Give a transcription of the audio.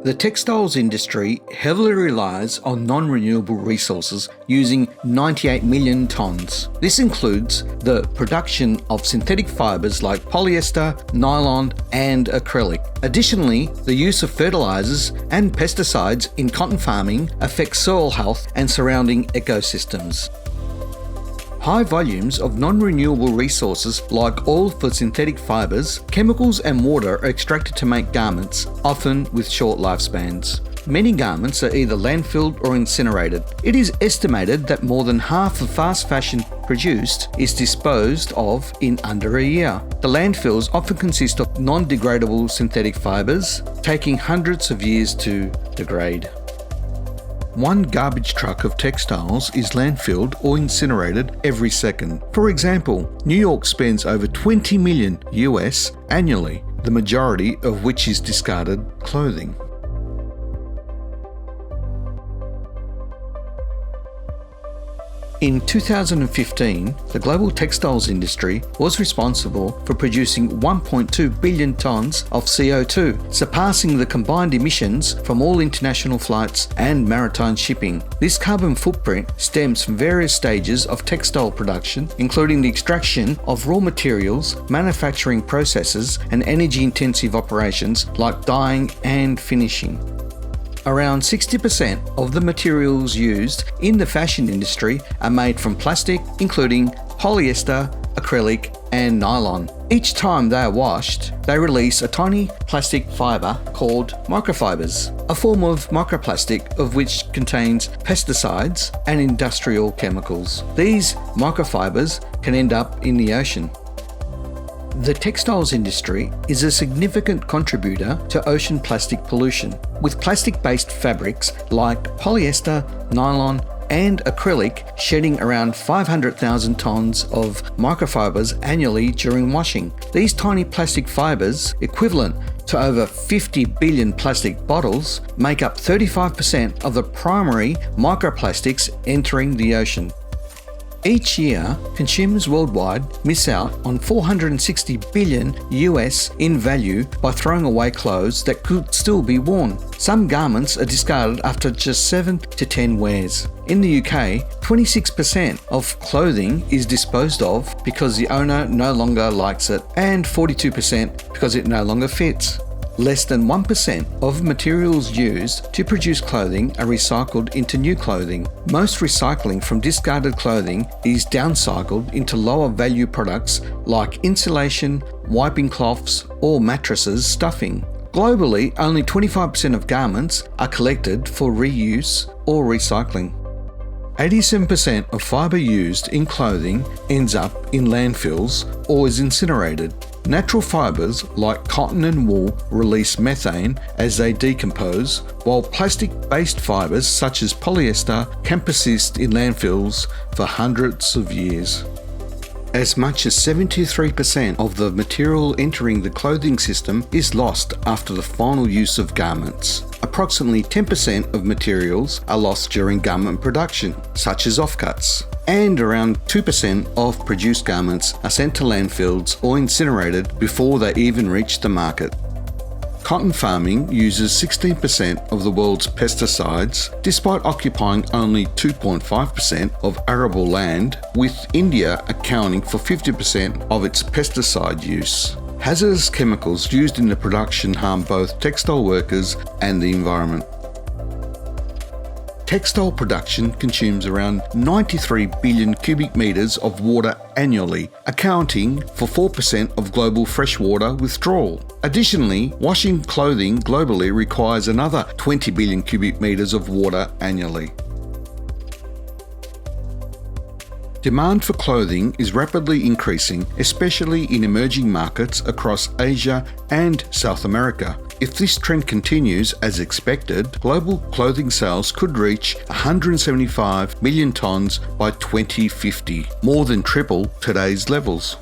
The textiles industry heavily relies on non-renewable resources using 98 million tonnes. This includes the production of synthetic fibres like polyester, nylon and acrylic. Additionally, the use of fertilizers and pesticides in cotton farming affects soil health and surrounding ecosystems. High volumes of non-renewable resources like oil for synthetic fibres, chemicals and water are extracted to make garments, often with short lifespans. Many garments are either landfilled or incinerated. It is estimated that more than half of fast fashion produced is disposed of in under a year. The landfills often consist of non-degradable synthetic fibres, taking hundreds of years to degrade. One garbage truck of textiles is landfilled or incinerated every second. For example, New York spends over $20 million US annually, the majority of which is discarded clothing. In 2015, the global textiles industry was responsible for producing 1.2 billion tonnes of CO2, surpassing the combined emissions from all international flights and maritime shipping. This carbon footprint stems from various stages of textile production, including the extraction of raw materials, manufacturing processes, and energy-intensive operations like dyeing and finishing. Around 60% of the materials used in the fashion industry are made from plastic, including polyester, acrylic, and nylon. Each time they are washed, they release a tiny plastic fibre called microfibers, a form of microplastic of which contains pesticides and industrial chemicals. These microfibers can end up in the ocean. The textiles industry is a significant contributor to ocean plastic pollution, with plastic-based fabrics like polyester, nylon, and acrylic shedding around 500,000 tonnes of microfibers annually during washing. These tiny plastic fibres, equivalent to over 50 billion plastic bottles, make up 35% of the primary microplastics entering the ocean. Each year, consumers worldwide miss out on $460 billion US in value by throwing away clothes that could still be worn. Some garments are discarded after just 7 to 10 wears. In the UK, 26% of clothing is disposed of because the owner no longer likes it, and 42% because it no longer fits. Less than 1% of materials used to produce clothing are recycled into new clothing. Most recycling from discarded clothing is downcycled into lower value products like insulation, wiping cloths, or mattresses stuffing. Globally, only 25% of garments are collected for reuse or recycling. 87% of fibre used in clothing ends up in landfills or is incinerated. Natural fibres like cotton and wool release methane as they decompose, while plastic-based fibres such as polyester can persist in landfills for hundreds of years. As much as 73% of the material entering the clothing system is lost after the final use of garments. Approximately 10% of materials are lost during garment production, such as offcuts, and around 2% of produced garments are sent to landfills or incinerated before they even reach the market. Cotton farming uses 16% of the world's pesticides, despite occupying only 2.5% of arable land, with India accounting for 50% of its pesticide use. Hazardous chemicals used in the production harm both textile workers and the environment. Textile production consumes around 93 billion cubic metres of water annually, accounting for 4% of global freshwater withdrawal. Additionally, washing clothing globally requires another 20 billion cubic metres of water annually. Demand for clothing is rapidly increasing, especially in emerging markets across Asia and South America. If this trend continues as expected, global clothing sales could reach 175 million tonnes by 2050, more than triple today's levels.